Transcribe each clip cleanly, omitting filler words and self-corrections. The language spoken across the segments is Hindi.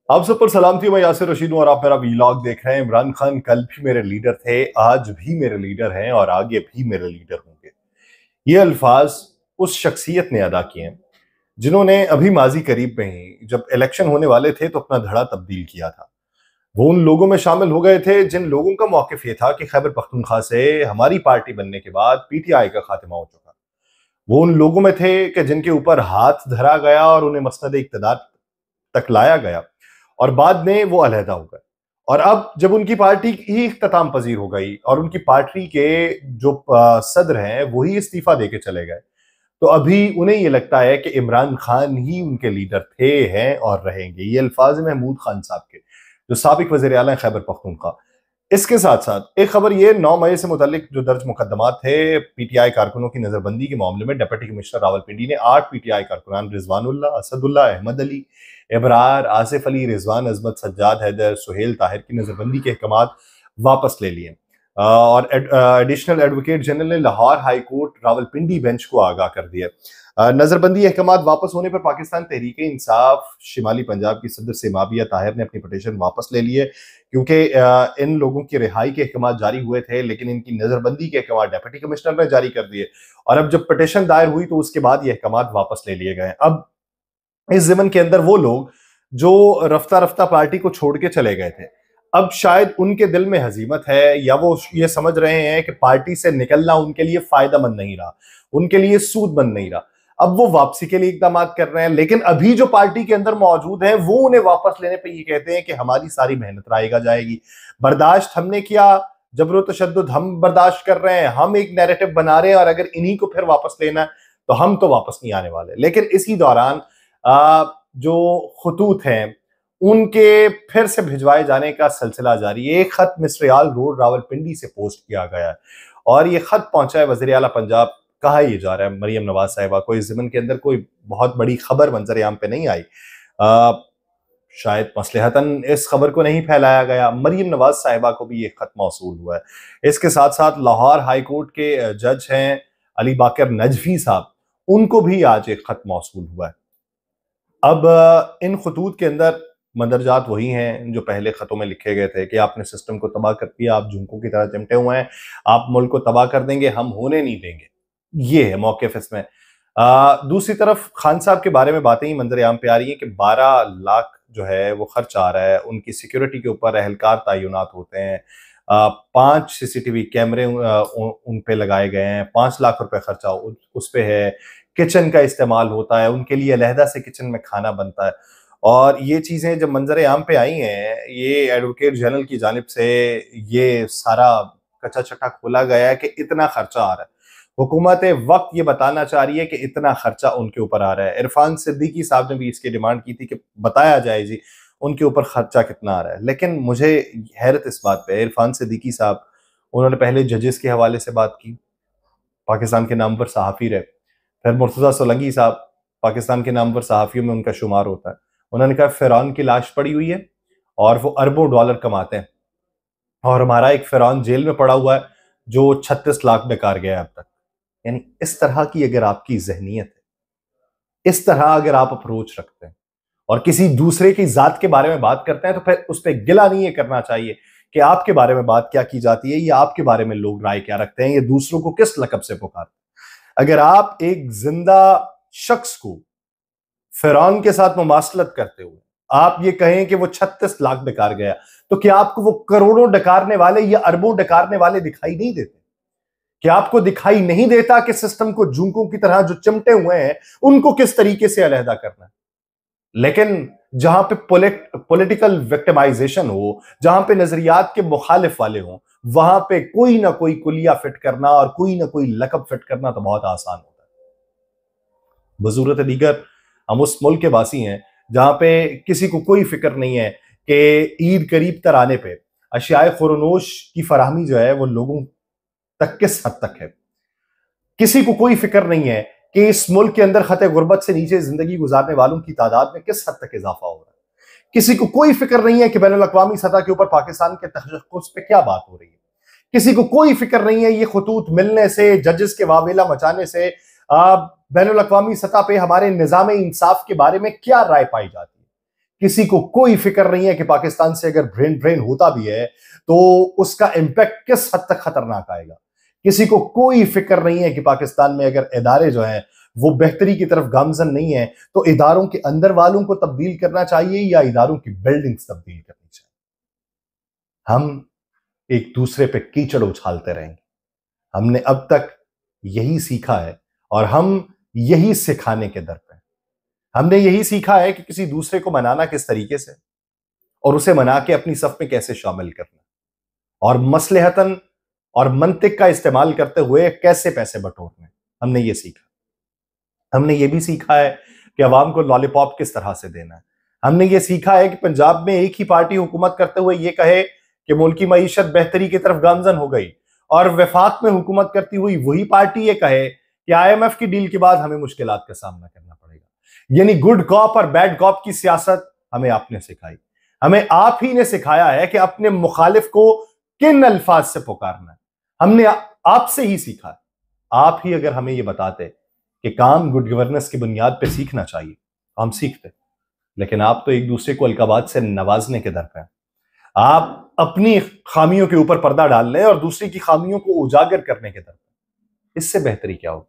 आप सब पर सलाम थी। मैं यासिर रशीद हूं और आप मेरा वीलॉग देख रहे हैं। इमरान खान कल भी मेरे लीडर थे, आज भी मेरे लीडर हैं और आगे भी मेरे लीडर होंगे। ये अल्फाज उस शख्सियत ने अदा किए हैं जिन्होंने अभी माजी करीब में ही जब इलेक्शन होने वाले थे तो अपना धड़ा तब्दील किया था। वो उन लोगों में शामिल हो गए थे जिन लोगों का मौकिफ ये था कि खैबर पख्तूनख्वा से हमारी पार्टी बनने के बाद पीटीआई का खात्मा हो चुका। वो उन लोगों में थे कि जिनके ऊपर हाथ धरा गया और उन्हें मसनद इक़्तिदार तक लाया गया और बाद में वो अलहदा हो गए। और अब जब उनकी पार्टी ही इख्तिताम पजीर हो गई और उनकी पार्टी के जो सदर हैं वही इस्तीफा देके चले गए, तो अभी उन्हें ये लगता है कि इमरान खान ही उनके लीडर थे, हैं और रहेंगे। ये अल्फाज महमूद खान साहब के, जो साबिक वज़ीर आला खैबर पख्तूनख्वा। इसके साथ साथ एक खबर ये 9 मई से मुतल्लिक जो दर्ज मुकदमात थे पीटीआई कारकुनों की नजरबंदी के मामले में, डिप्टी कमिश्नर रावलपिंडी ने 8 पीटीआई कारकुनान रिजवानुल्लाह, असदुल्लाह, अहमद अली, इबरार, आसिफ अली, रिजवान अजमत, सज्जाद हैदर, सुहेल ताहिर की नजरबंदी के अहकाम वापस ले लिए। और एडिशनल एडवोकेट जनरल ने Lahore high court Rawalpindi bench को आगाह कर दिया। नजरबंदी अहकाम वापस होने पर पाकिस्तान तहरीक इंसाफ शिमाली पंजाब की सदर सेमाबिया ताहिर ने अपनी पटिशन वापस ले लिए, क्योंकि इन लोगों की रिहाई के अहकाम जारी हुए थे लेकिन इनकी नजरबंदी के अहकाम डिप्टी कमिश्नर ने जारी कर दिए। और अब जब पटिशन दायर हुई तो उसके बाद ये अहकाम वापस ले लिए गए। अब इस ज़मन के अंदर वो लोग जो रफ्ता रफ्ता पार्टी को छोड़ के चले गए थे, अब शायद उनके दिल में हजीमत है या वो ये समझ रहे हैं कि पार्टी से निकलना उनके लिए फायदेमंद नहीं रहा, उनके लिए सूदमंद नहीं रहा। अब वो वापसी के लिए इकदाम कर रहे हैं, लेकिन अभी जो पार्टी के अंदर मौजूद हैं वो उन्हें वापस लेने पे ये कहते हैं कि हमारी सारी मेहनत रायगा जाएगी। बर्दाश्त हमने किया, जबर तशद्दुद हम बर्दाश्त कर रहे हैं, हम एक नैरेटिव बना रहे हैं और अगर इन्हीं को फिर वापस लेना है तो हम तो वापस नहीं आने वाले। लेकिन इसी दौरान जो खतूत हैं उनके फिर से भिजवाए जाने का सिलसिला जारी है। एक खत मिस्रियाल रोड रावलपिंडी से पोस्ट किया गया है और ये खत पहुंचा है वज़ीर आला पंजाब। कहा यह जा रहा है मरियम नवाज साहिबा को। इस ज़मन के अंदर कोई बहुत बड़ी खबर मंजर आम पे नहीं आई, शायद मसलहतन इस खबर को नहीं फैलाया गया। मरियम नवाज साहिबा को भी ये खत मौसूल हुआ है। इसके साथ साथ लाहौर हाई कोर्ट के जज हैं अली बाकर नजफी साहब, उनको भी आज एक खत मौसूल हुआ है। अब इन खतूत के अंदर मंदरजात वही हैं जो पहले खतों में लिखे गए थे कि आपने सिस्टम को तबाह कर दिया, आप झुमकों की तरह चिमटे हुए हैं, आप मुल्क को तबाह कर देंगे, हम होने नहीं देंगे। ये है मौक़िफ़ इसमें। दूसरी तरफ खान साहब के बारे में बातें ही मंजर आम पे आ रही हैं कि 12 लाख जो है वो खर्च आ रहा है, उनकी सिक्योरिटी के ऊपर एहलकार तैनात होते हैं, 5 सीसीटीवी कैमरे उन पे लगाए गए हैं, 5 लाख रुपए खर्चा उस पे है, किचन का इस्तेमाल होता है, उनके लिए अलहदा से किचन में खाना बनता है। और ये चीज़ें जब मंजर आम पे आई हैं, ये एडवोकेट जनरल की जानिब से ये सारा कच्चा छट्टा खोला गया है कि इतना खर्चा आ रहा है। हुकूमत वक्त ये बताना चाह रही है कि इतना खर्चा उनके ऊपर आ रहा है। इरफान सिद्दीकी साहब ने भी इसकी डिमांड की थी कि बताया जाए जी उनके ऊपर खर्चा कितना आ रहा है। लेकिन मुझे हैरत इस बात पे है, इरफान सिद्दीकी साहब उन्होंने पहले जजेस के हवाले से बात की, पाकिस्तान के नाम पर सहाफ़ी रहे। फिर मुर्तज़ा सोलंकी साहब, पाकिस्तान के नाम पर सहाफ़ियों में उनका शुमार होता है। उन्होंने कहा फ़िरौन की लाश पड़ी हुई है और वो अरबों डॉलर कमाते हैं और हमारा एक फ़िरौन जेल में पड़ा हुआ है जो 36 लाख बेकार गया है अब तक। यानी इस तरह की अगर आपकी ज़हनियत है, इस तरह अगर आप अप्रोच रखते हैं और किसी दूसरे की ज़ात के बारे में बात करते हैं तो फिर उस पर गिला नहीं ये करना चाहिए कि आपके बारे में बात क्या की जाती है या आपके बारे में लोग राय क्या रखते हैं या दूसरों को किस लकब से पुकारते हैं। अगर आप एक जिंदा शख्स को फिरौन के साथ मुमासलत करते हुए आप ये कहें कि वो 36 लाख डकार गया, तो क्या आपको वो करोड़ों डकारने वाले या अरबों डकारने वाले दिखाई नहीं देते? क्या आपको दिखाई नहीं देता कि सिस्टम को जूकों की तरह जो चिमटे हुए हैं उनको किस तरीके से अलहदा करना है? लेकिन जहां पे पॉलिटिकल विक्टिमाइजेशन हो, जहां पे नजरियात के मुखालिफ वाले हों, वहां पे कोई ना कोई कुलिया फिट करना और कोई ना कोई लकब फिट करना तो बहुत आसान होता है। बजूरत दीगर हम उस मुल्क के वासी हैं जहां पे किसी को कोई फिक्र नहीं है कि ईद करीब तर आने पे अशियाए खुरनोश की फराहमी जो है वो लोगों तक किस हद तक है। किसी को कोई फिक्र नहीं है कि इस मुल्क के अंदर खते गुर्बत से नीचे जिंदगी गुजारने वालों की तादाद में किस हद तक इजाफा हो रहा है। किसी को कोई फिक्र नहीं है कि बैनुल अक़वामी सतह के ऊपर पाकिस्तान के तशख्खुस पे क्या बात हो रही है। किसी को कोई फिक्र नहीं है ये खतूत मिलने से, जजेस के वावेला मचाने से बैनुल अक़वामी सतह पे हमारे निज़ाम इंसाफ के बारे में क्या राय पाई जाती है। किसी को कोई फिक्र नहीं है कि पाकिस्तान से अगर ब्रेन ड्रेन होता भी है तो उसका इंपैक्ट किस हद तक खतरनाक आएगा। किसी को कोई फिक्र नहीं है कि पाकिस्तान में अगर इदारे जो हैं वो बेहतरी की तरफ गामजन नहीं है तो इदारों के अंदर वालों को तब्दील करना चाहिए या इदारों की बिल्डिंग्स तब्दील करनी चाहिए। हम एक दूसरे पे कीचड़ उछालते रहेंगे। हमने अब तक यही सीखा है और हम यही सिखाने के दर पे। हमने यही सीखा है कि किसी दूसरे को मनाना किस तरीके से और उसे मना के अपनी सफ में कैसे शामिल करना और मसलहतन और मंतिक का इस्तेमाल करते हुए कैसे पैसे बटोरने। हमने ये सीखा। हमने ये भी सीखा है कि अवाम को लॉलीपॉप किस तरह से देना है। हमने ये सीखा है कि पंजाब में एक ही पार्टी हुकूमत करते हुए ये कहे कि मुल्क की मईशत बेहतरी की तरफ गामजन हो गई और वफाक में हुकूमत करती हुई वही पार्टी ये कहे कि IMF की डील के बाद हमें मुश्किलात का सामना करना पड़ेगा। यानी गुड कॉप और बैड कॉप की सियासत हमें आपने सिखाई। हमें आप ही ने सिखाया है कि अपने मुखालिफ को किन अल्फाज से पुकारना है। हमने आपसे ही सीखा है। आप ही अगर हमें यह बताते कि काम गुड गवर्नेंस की बुनियाद पर सीखना चाहिए, हम सीखते। लेकिन आप तो एक दूसरे को अलकाबात से नवाजने के दर पे हैं। आप अपनी खामियों के ऊपर पर्दा डाल रहे हैं और दूसरे की खामियों को उजागर करने के दर पे। इससे बेहतरी क्या होगी?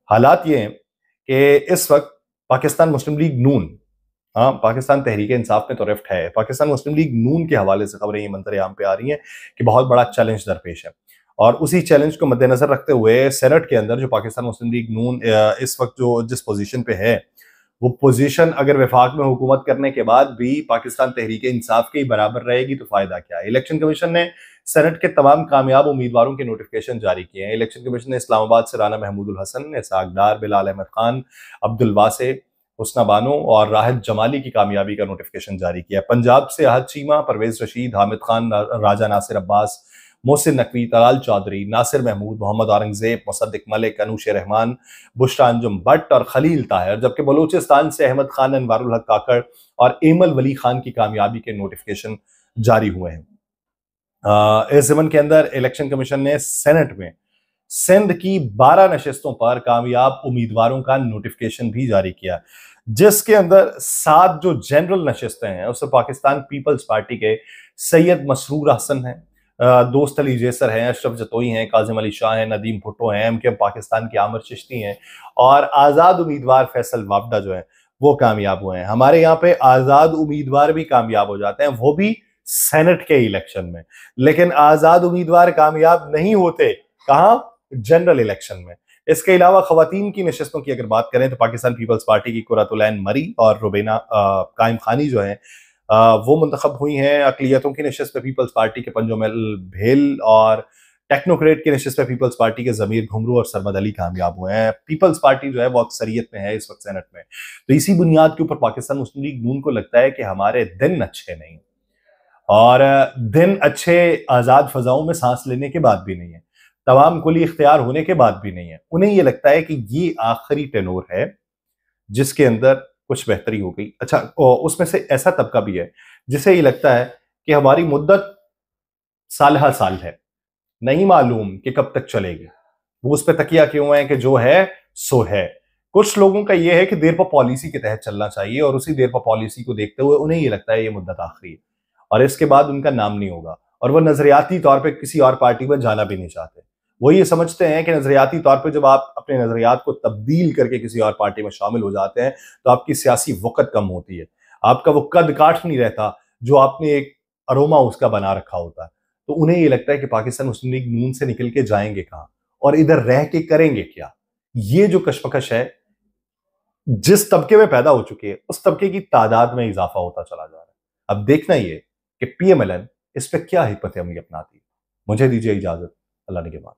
हालात ये हैं कि इस वक्त पाकिस्तान मुस्लिम लीग नून, हाँ, पाकिस्तान तहरीक इंसाफ में तो रिफ्ट है, पाकिस्तान मुस्लिम लीग नून के हवाले से खबरें ये मंजर आम पे आ रही हैं कि बहुत बड़ा चैलेंज दरपेश है और उसी चैलेंज को मद्देनजर रखते हुए सेनेट के अंदर जो पाकिस्तान मुस्लिम लीग नून इस वक्त जो जिस पोजीशन पे है, वो पोजीशन अगर वफाक में हुकूमत करने के बाद भी पाकिस्तान तहरीक इंसाफ के ही बराबर रहेगी तो फायदा क्या है। इलेक्शन कमीशन ने सेनेट के तमाम कामयाब उम्मीदवारों के नोटिफिकेशन जारी किए हैं। इलेक्शन कमीशन ने इस्लामाबाद से राना महमूदुल हसन, इसहाक डार, बिलाल अहमद खान, अब्दुल वासे, हुस्ना बानो और राहत जमाली की कामयाबी का नोटिफिकेशन जारी किया। पंजाब से अहद चीमा, परवेज रशीद, हामिद खान, राजा नासिर अब्बास, मोहसिन नकवी, तलाल चौधरी, नासिर महमूद, मोहम्मद औरंगजेब, मुसद्दिक मलिक, अनुश रहमान, बुशरा अंजुम भट्ट और खलील ताहिर, जबकि बलूचिस्तान से अहमद खान, अनवारुल हक काकड़ और एमल वली खान की कामयाबी के नोटिफिकेशन जारी हुए हैं। इस ज़मन के अंदर इलेक्शन कमीशन ने सेनेट में सिंध की 12 नशिस्तों पर कामयाब उम्मीदवारों का नोटिफिकेशन भी जारी किया, जिसके अंदर 7 जो जनरल नशिस्तें हैं उससे पाकिस्तान पीपल्स पार्टी के सैयद मसरूर हसन हैं, दोस्त अली जैसर हैं, अशरफ जतोई हैं, काजिम अली शाह हैं, नदीम भुट्टो हैं, MKM पाकिस्तान के आमिर चिश्ती हैं और आज़ाद उम्मीदवार फैसल वापडा जो है वो कामयाब हुए हैं। हमारे यहाँ पे आज़ाद उम्मीदवार भी कामयाब हो जाते हैं, वो भी सेनेट के इलेक्शन में। लेकिन आज़ाद उम्मीदवार कामयाब नहीं होते कहाँ? जनरल इलेक्शन में। इसके अलावा खवातीन की नशिस्तों की अगर बात करें तो पाकिस्तान पीपल्स पार्टी की कुरतुलैन मरी और रुबैना कायम खानी जो है वो मुंतखब हुई हैं। अकलियतों की नशिस्त पे पीपल्स पार्टी के पंजोमल भेल और टेक्नोक्रेट की नशिस्त पे पीपल्स पार्टी के जमीर घुमरू और सरमद अली कामयाब हुए हैं। पीपल्स पार्टी जो है वो अक्सरियत में है इस वक्त सेनेट में। तो इसी बुनियाद के ऊपर पाकिस्तान मुस्लिम लीग नून को लगता है कि हमारे दिन अच्छे नहीं और दिन अच्छे आज़ाद फजाओं में सांस लेने के बाद भी नहीं है, तमाम कुली इख्तियार होने के बाद भी नहीं है। उन्हें यह लगता है कि ये आखिरी टेनोर है जिसके अंदर कुछ बेहतरी हो गई। अच्छा, उसमें से ऐसा तबका भी है जिसे ये लगता है कि हमारी मुद्दत साल हर साल है, नहीं मालूम कि कब तक चलेगी। वो उस पर तकिया क्यों है कि जो है सो है। कुछ लोगों का यह है कि देर पर पॉलिसी के तहत चलना चाहिए और उसी देर पर पॉलिसी को देखते हुए उन्हें यह लगता है ये मुद्दत आखिरी है और इसके बाद उनका नाम नहीं होगा और वह नजरियाती तौर पर किसी और पार्टी में जाना भी नहीं चाहते। वो ये समझते हैं कि नजरियाती तौर पे जब आप अपने नजरियात को तब्दील करके किसी और पार्टी में शामिल हो जाते हैं तो आपकी सियासी वक़्त कम होती है, आपका वो कद काठ नहीं रहता जो आपने एक अरोमा उसका बना रखा होता है। तो उन्हें ये लगता है कि पाकिस्तान मुस्लिम लीग नून से निकल के जाएंगे कहाँ और इधर रह के करेंगे क्या। ये जो कशमकश है जिस तबके में पैदा हो चुकी है उस तबके की तादाद में इजाफा होता चला जा रहा है। अब देखना ये कि PMLN इस पर क्या हिकमत अमली अपनाती है। मुझे दीजिए इजाजत, अल्लाह ने के बाद।